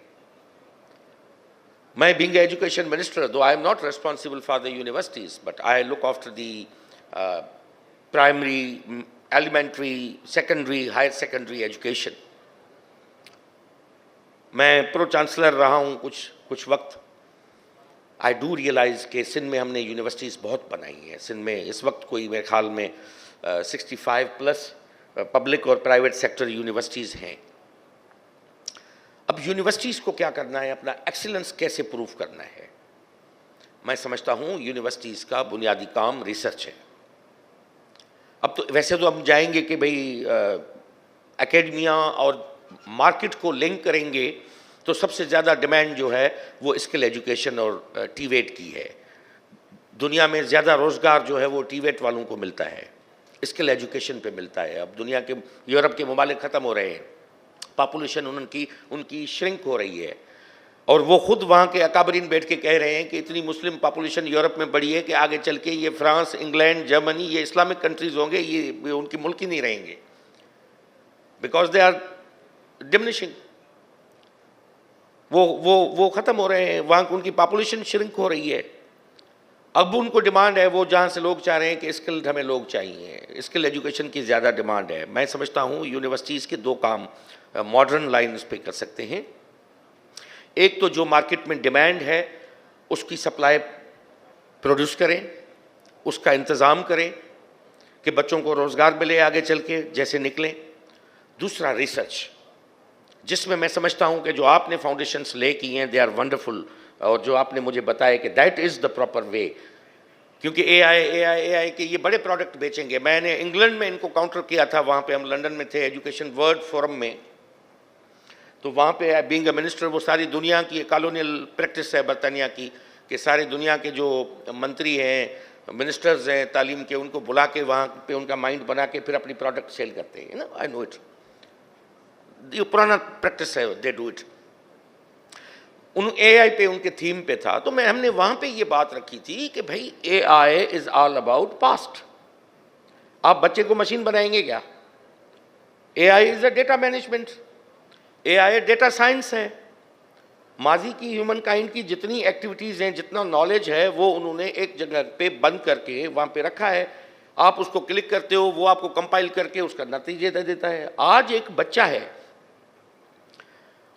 Speaker 10: My being an education minister, though I am not responsible for the universities, but I look after the primary, elementary, secondary, higher secondary education. मैं प्रो चांसलर रहा हूँ कुछ वक्त. आई डू रियलाइज़ कि सिंध में हमने यूनिवर्सिटीज़ बहुत बनाई हैं. सिंध में इस वक्त कोई मेरे ख्याल में 65 प्लस पब्लिक और प्राइवेट सेक्टर यूनिवर्सिटीज़ हैं. अब यूनिवर्सिटीज़ को क्या करना है, अपना एक्सीलेंस कैसे प्रूव करना है. मैं समझता हूँ यूनिवर्सिटीज़ का बुनियादी काम रिसर्च है. अब तो वैसे तो हम जाएंगे कि भाई एकेडमिया और मार्केट को लिंक करेंगे, तो सबसे ज़्यादा डिमांड जो है वो स्किल एजुकेशन और टीवेट की है. दुनिया में ज़्यादा रोज़गार जो है वो टीवेट वालों को मिलता है, स्किल एजुकेशन पे मिलता है. अब दुनिया के यूरोप के मुमालिक ख़त्म हो रहे हैं, पॉपुलेशन उनकी श्रिंक हो रही है, और वो खुद वहाँ के अकाबरीन बैठ के कह रहे हैं कि इतनी मुस्लिम पॉपुलेशन यूरोप में बढ़ी है कि आगे चल के ये फ्रांस, इंग्लैंड, जर्मनी, ये इस्लामिक कंट्रीज़ होंगे, ये उनके मुल्क ही नहीं रहेंगे, बिकॉज दे आर डिमिनिशिंग. वो ख़त्म हो रहे हैं, वहाँ उनकी पॉपुलेशन श्रिंक हो रही है. अब उनको डिमांड है, वो जहाँ से लोग चाह रहे हैं कि स्किल्ड हमें लोग चाहिए, स्किल एजुकेशन की ज़्यादा डिमांड है. मैं समझता हूँ यूनिवर्सिटीज़ के दो काम मॉडर्न लाइन्स पे कर सकते हैं. एक तो जो मार्केट में डिमांड है उसकी सप्लाई प्रोड्यूस करें, उसका इंतज़ाम करें कि बच्चों को रोज़गार मिले आगे चल के जैसे निकलें. दूसरा रिसर्च, जिसमें मैं समझता हूं कि जो आपने फाउंडेशंस ले की हैं दे आर वंडरफुल, और जो आपने मुझे बताया कि that is the proper way. क्योंकि एआई के ये बड़े प्रोडक्ट बेचेंगे. मैंने इंग्लैंड में इनको काउंटर किया था, वहाँ पे हम लंदन में थे एजुकेशन वर्ल्ड फोरम में, तो वहाँ पे बीइंग अ मिनिस्टर वो सारी दुनिया की कॉलोनियल प्रैक्टिस है बरतानिया की कि सारी दुनिया के जो मंत्री हैं, मिनिस्टर्स हैं तालीम के, उनको बुला के वहाँ पे उनका माइंड बना के फिर अपनी प्रोडक्ट सेल करते हैं ना. आई नो इट, ये पुराना प्रैक्टिस है, दे डू इट. उन एआई पे उनके थीम पे था, तो हमने वहाँ पे ये बात रखी थी कि भाई AI is all about past. आप बच्चे को मशीन बनाएंगे क्या? AI is a data management, AI data science है. माजी की ह्यूमन काइंड की जितनी एक्टिविटीज़ हैं, जितना नॉलेज है, वो उन्होंने एक जगह पे बंद करके वहाँ पे रखा है. आप उसको क्लिक करते हो, वो आपको कंपाइल करके उसका नतीजे दे देता है. आज एक बच्चा है,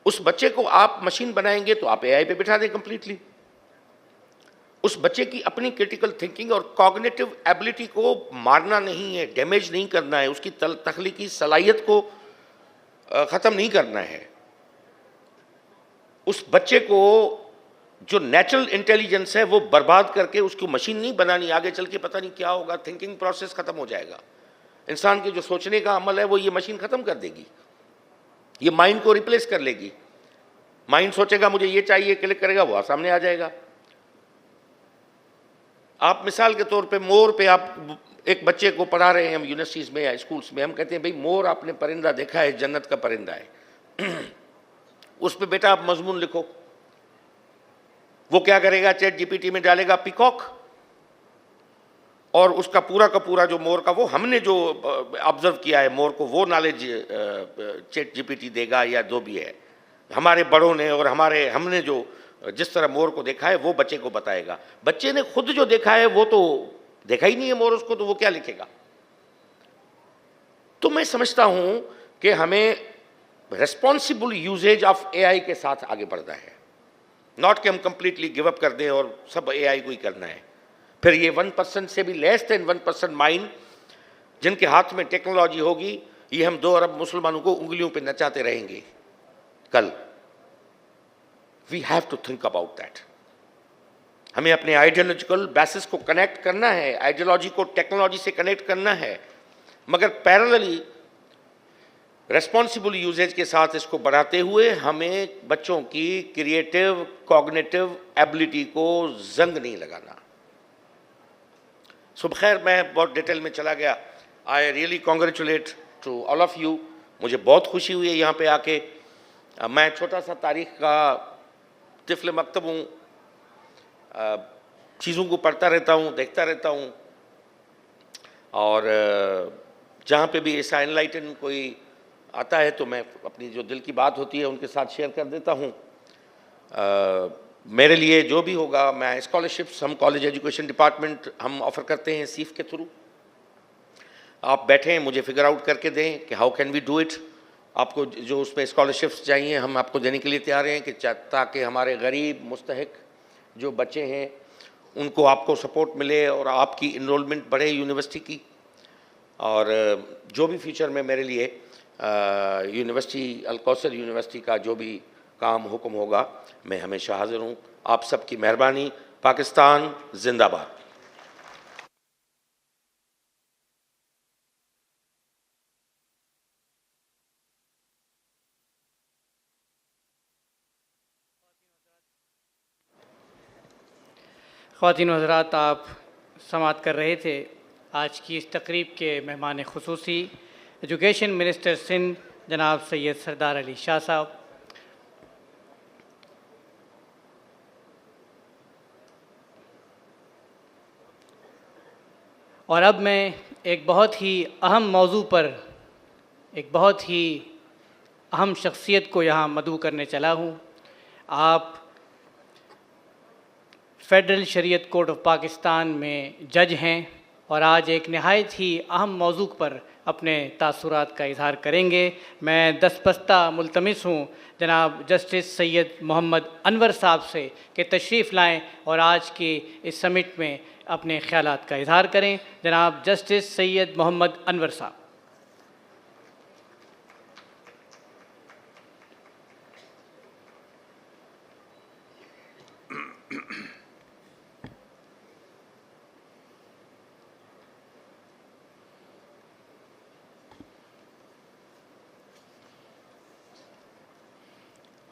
Speaker 10: उस बच्चे को आप मशीन बनाएंगे तो आप एआई पे बिठा दें कंप्लीटली. उस बच्चे की अपनी क्रिटिकल थिंकिंग और कॉग्निटिव एबिलिटी को मारना नहीं है, डैमेज नहीं करना है, उसकी तख्लीकी सलाहियत को ख़त्म नहीं करना है. उस बच्चे को जो नेचुरल इंटेलिजेंस है वो बर्बाद करके उसको मशीन नहीं बनानी. आगे चल के पता नहीं क्या होगा, थिंकिंग प्रोसेस ख़त्म हो जाएगा. इंसान के जो सोचने का अमल है वो ये मशीन ख़त्म कर देगी, ये माइंड को रिप्लेस कर लेगी. माइंड सोचेगा मुझे ये चाहिए, क्लिक करेगा, वो सामने आ जाएगा. आप मिसाल के तौर पे मोर पे आप एक बच्चे को पढ़ा रहे हैं हम यूनिवर्सिटीज़ में या स्कूल्स में, हम कहते हैं भाई मोर आपने परिंदा देखा है, जन्नत का परिंदा है. उस पे बेटा आप मजमून लिखो. वो क्या करेगा, चैट जीपीटी में डालेगा पीकॉक, और उसका पूरा का पूरा जो मोर का वो हमने जो ऑब्जर्व किया है मोर को, वो नॉलेज चैट जीपीटी देगा या जो भी है हमारे बड़ों ने और हमने जो जिस तरह मोर को देखा है वो बच्चे को बताएगा. बच्चे ने खुद जो देखा है वो तो देखा ही नहीं है मोर उसको, तो वो क्या लिखेगा. तो मैं समझता हूं कि हमें रेस्पॉन्सिबल यूजेज ऑफ एआई के साथ आगे बढ़ना है, नॉट कि हम कंप्लीटली गिव अप कर दें और सब एआई को ही करना है. फिर ये 1% से भी लेस देन 1% माइंड जिनके हाथ में टेक्नोलॉजी होगी, ये हम 2 अरब मुसलमानों को उंगलियों पे नचाते रहेंगे कल. We have to think about that. हमें अपने आइडियोलॉजिकल बेसिस को कनेक्ट करना है, आइडियोलॉजी को टेक्नोलॉजी से कनेक्ट करना है, मगर पैरेलली रेस्पॉन्सिबल यूजेज के साथ इसको बढ़ाते हुए हमें बच्चों की क्रिएटिव कॉग्निटिव एबिलिटी को जंग नहीं लगाना. सो खैर मैं बहुत डिटेल में चला गया. I really congratulate to all of you. मुझे बहुत खुशी हुई है यहाँ पे आके. मैं छोटा सा तारीख़ का तिफ़्ल मकतब हूँ, चीज़ों को पढ़ता रहता हूँ, देखता रहता हूँ, और जहाँ पे भी ऐसा एनलाइटन कोई आता है तो मैं अपनी जो दिल की बात होती है उनके साथ शेयर कर देता हूँ. मेरे लिए जो भी होगा, मैं स्कॉलरशिप्स हम कॉलेज एजुकेशन डिपार्टमेंट हम ऑफ़र करते हैं सीफ के थ्रू। आप बैठें, मुझे फिगर आउट करके दें कि how can we do it. आपको जो उस पर स्कॉलरशिप्स चाहिए हम आपको देने के लिए तैयार हैं कि ताकि हमारे गरीब मुस्तहिक जो बच्चे हैं उनको आपको सपोर्ट मिले और आपकी इनरोलमेंट बढ़े यूनिवर्सिटी की। और जो भी फ्यूचर में मेरे लिए यूनिवर्सिटी अल-कौसर यूनिवर्सिटी का जो भी काम हुक्म होगा, मैं हमेशा हाजिर हूँ। आप सबकी मेहरबानी। पाकिस्तान जिंदाबाद।
Speaker 1: ख़वातीन व हज़रात, आप समाअत कर रहे थे आज की इस तकरीब के मेहमान खुसूसी एजुकेशन मिनिस्टर सिंध जनाब सैयद सरदार अली शाह साहब। और अब मैं एक बहुत ही अहम मौजू पर एक बहुत ही अहम शख्सियत को यहाँ मदऊ करने चला हूँ। आप फेडरल शरीयत कोर्ट ऑफ पाकिस्तान में जज हैं और आज एक नहायत ही अहम मौजू पर अपने तासुरात का इजहार करेंगे। मैं दस्तबस्ता मुल्तमिस हूँ जनाब जस्टिस सैयद मोहम्मद अनवर साहब से कि तशरीफ़ लाएँ और आज की इस समिट में अपने ख्यालात का इजहार करें। जनाब जस्टिस सैयद मोहम्मद अनवर साहब।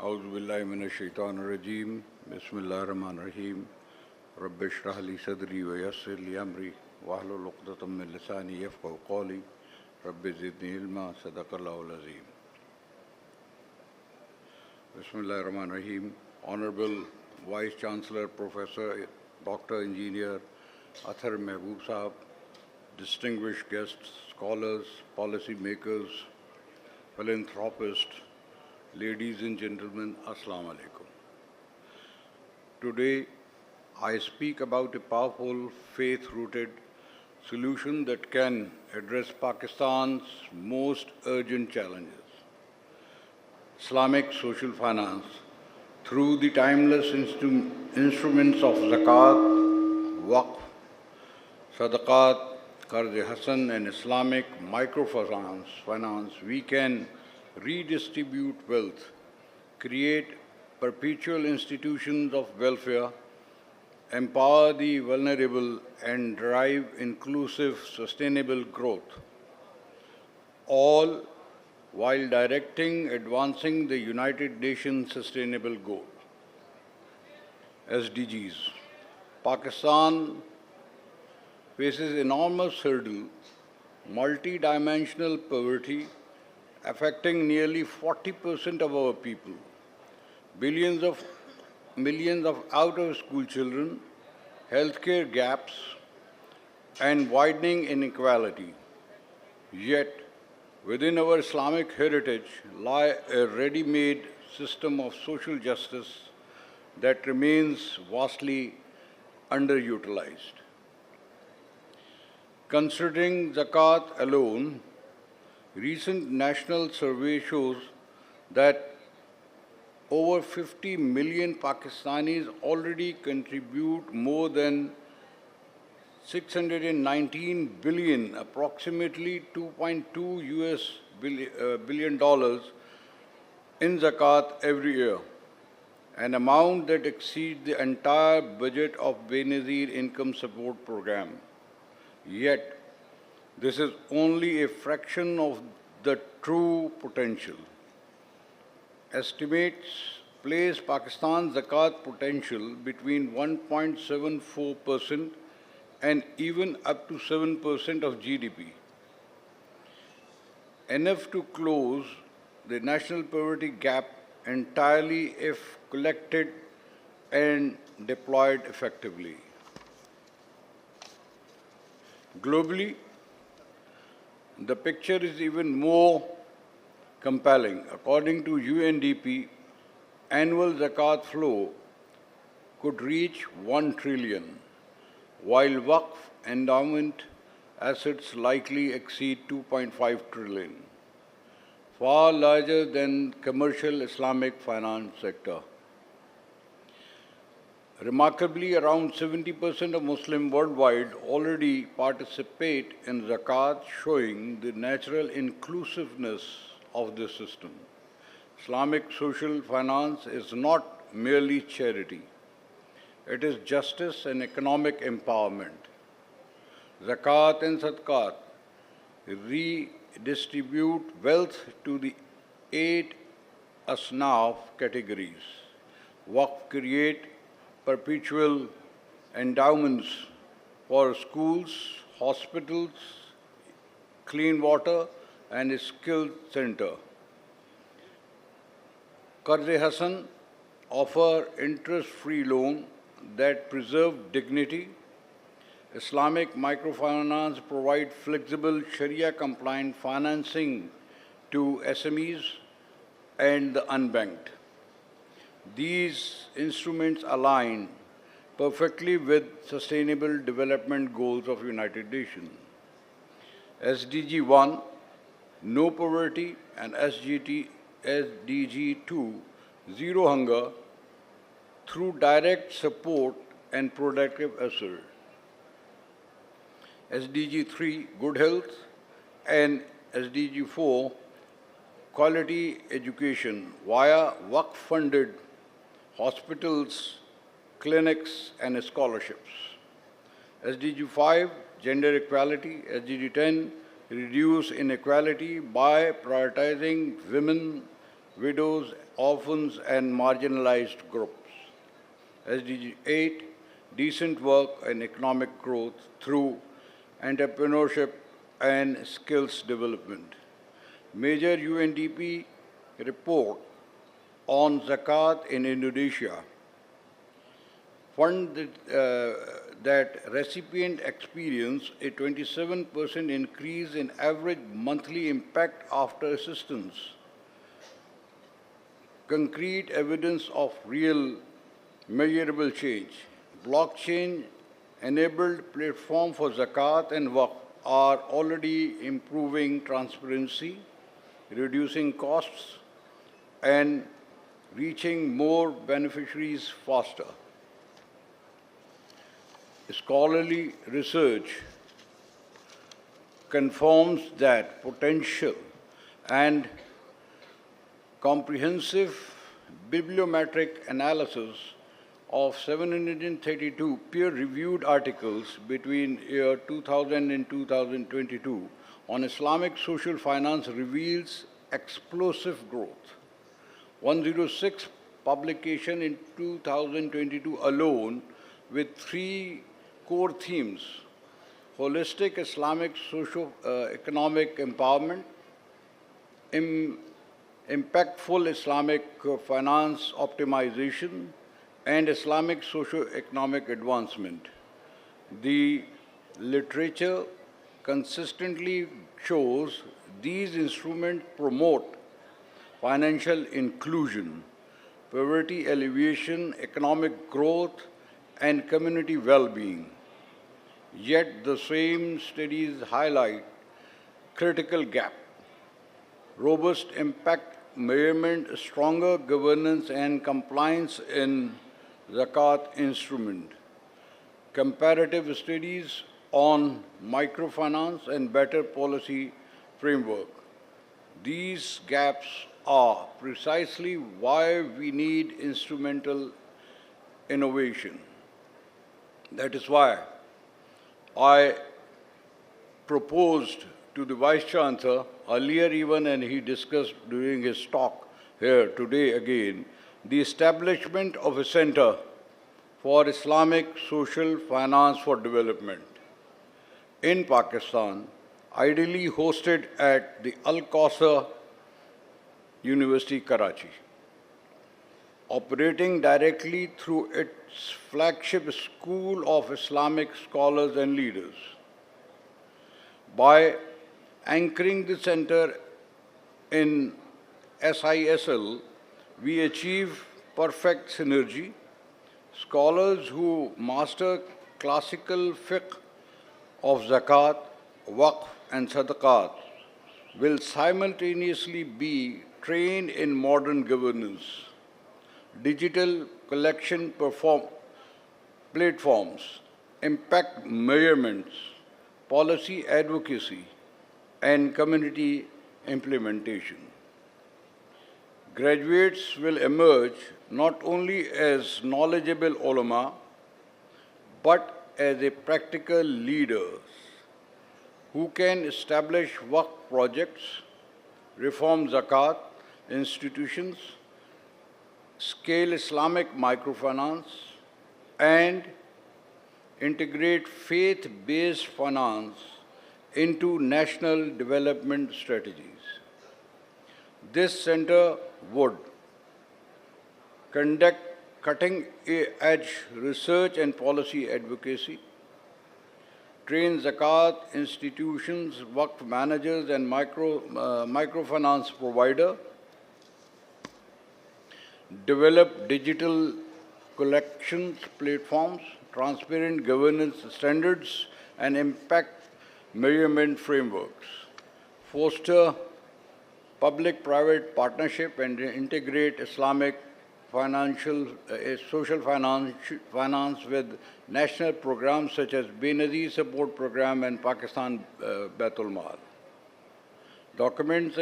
Speaker 11: औज़ुबिल्लाहि मिनश्शैतानिर्रजीम बिस्मिल्लाहिर्रहमानिर्रहीम रब्बिश इश्रह ली सदरी व यस्सिर ली अमरी वहलुल उक़दतम मिन लिसानी यफ़क़हू क़ौली रब्बि ज़िदनी इल्मा सदक़ल्लाहुल अज़ीम। बिस्मिल्लाहिर्रहमानिर्रहीम। Honorable Vice Chancellor Professor Dr. Engineer Athar Mehboob Sahab, distinguished guests, scholars, policy makers, philanthropists, ladies and gentlemen, Assalamu alaikum. Today, I speak about a powerful, faith-rooted solution that can address Pakistan's most urgent challenges: Islamic social finance through the timeless instruments of zakat, waqf, sadaqat, qarz hasan, and Islamic microfinance. We can redistribute wealth, create perpetual institutions of welfare, empower the vulnerable, and drive inclusive, sustainable growth, all while advancing the United Nations Sustainable Goal, SDGs. Pakistan faces enormous hurdle, multi-dimensional poverty, affecting nearly 40% of our people, millions of out-of-school children, healthcare gaps, and widening inequality. Yet, within our Islamic heritage lie a ready-made system of social justice that remains vastly underutilized. Considering zakat alone, recent national survey shows that over 50 million Pakistanis already contribute more than 619 billion, approximately $2.2 billion in zakat every year, an amount that exceeds the entire budget of Benazir Income Support Program. Yet, this is only a fraction of the true potential. Estimates place Pakistan's zakat potential between 1.74% and even up to 7% of GDP, enough to close the national poverty gap entirely if collected and deployed effectively. Globally, the picture is even more compelling. According to UNDP, annual zakat flow could reach 1 trillion, while Waqf endowment assets likely exceed 2.5 trillion, far larger than commercial Islamic finance sector. Remarkably, around 70% of Muslims worldwide already participate in zakat, showing the natural inclusiveness of this system. Islamic social finance is not merely charity. It is justice and economic empowerment. Zakat and sadaqat redistribute wealth to the 8 asnaf categories. Waqf create perpetual endowments for schools, hospitals, clean water, and skills center. Qarz-e-Hasan offer interest-free loan that preserve dignity. Islamic microfinance provide flexible Sharia-compliant financing to SMEs and the unbanked. These instruments align perfectly with Sustainable Development Goals of United Nations. SDG 1, no poverty, and SDG 2, zero hunger, through direct support and productive effort. SDG 3, good health, and SDG 4, quality education via Waqf-funded hospitals, clinics, and scholarships. SDG 5, gender equality. SDG 10, reduce inequality by prioritizing women, widows, orphans, and marginalized groups. SDG 8, decent work and economic growth through entrepreneurship and skills development. Major UNDP report on zakat in Indonesia found that recipient experienced a 27% increase in average monthly impact after assistance. Concrete evidence of real measurable change. Blockchain-enabled platform for zakat and waqf are already improving transparency, reducing costs, and reaching more beneficiaries faster. Scholarly research confirms that potential and comprehensive bibliometric analysis of 732 peer-reviewed articles between year 2000 and 2022 on Islamic social finance reveals explosive growth. 106 publication in 2022 alone with 3 core themes: holistic Islamic socio-economic empowerment, impactful Islamic finance optimization, and Islamic socio-economic advancement. The literature consistently shows these instruments promote financial inclusion, poverty alleviation, economic growth, and community well-being. Yet the same studies highlight critical gap: robust impact measurement, stronger governance and compliance in zakat instrument, comparative studies on microfinance, and better policy framework. These gaps are precisely why we need instrumental innovation. That is why I proposed to the Vice Chancellor earlier even, and he discussed during his talk here today again, the establishment of a Center for Islamic Social Finance for Development in Pakistan, ideally hosted at the Al-Kausar University, Karachi, operating directly through its flagship School of Islamic Scholars and Leaders. By anchoring the center in SISL, we achieve perfect synergy, Scholars who master classical fiqh of zakat, waqf and sadaqat will simultaneously be trained in modern governance, digital collection platforms, impact measurements, policy advocacy, and community implementation. Graduates will emerge not only as knowledgeable ulama, but as a practical leaders who can establish waqf projects, reform zakat institutions, scale Islamic microfinance, and integrate faith-based finance into national development strategies. This center would conduct cutting-edge research and policy advocacy, train zakat institutions, waqf managers and microfinance provider, develop digital collections platforms, transparent governance standards, and impact measurement frameworks, foster public-private partnership and integrate Islamic social finance with national programs such as Benazir Support Program and Pakistan Baitul Mal. Documents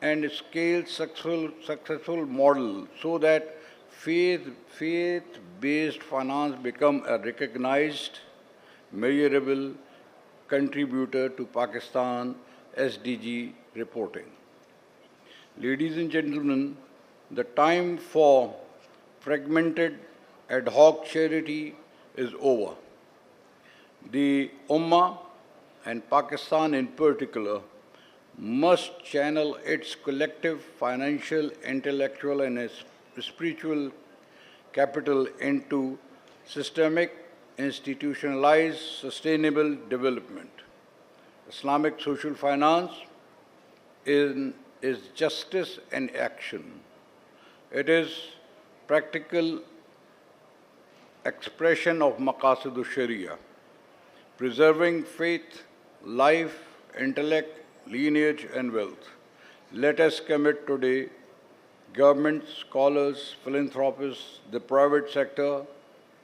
Speaker 11: and scale successful model so that faith-based finance become a recognized, measurable contributor to Pakistan SDG reporting. Ladies and gentlemen, the time for fragmented ad hoc charity is over. The Ummah, and Pakistan in particular, must channel its collective financial, intellectual, and spiritual capital into systemic, institutionalized, sustainable development. Islamic social finance is justice in action. It is practical expression of maqasid al-sharia, preserving faith, life, intellect, lineage, and wealth. Let us commit today, government, scholars, philanthropists, the private sector,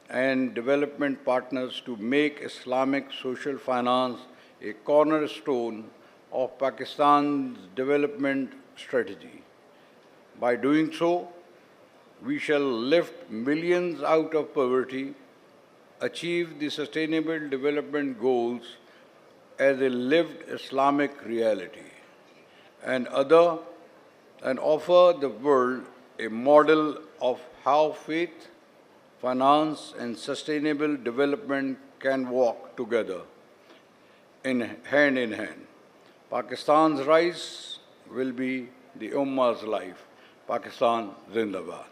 Speaker 11: and development partners to make Islamic social finance a cornerstone of Pakistan's development strategy. By doing so, we shall lift millions out of poverty, achieve the sustainable development goals as a lived Islamic reality, and offer the world a model of how faith, finance, and sustainable development can walk together hand in hand. Pakistan's rise will be the Ummah's life. Pakistan Zindabad.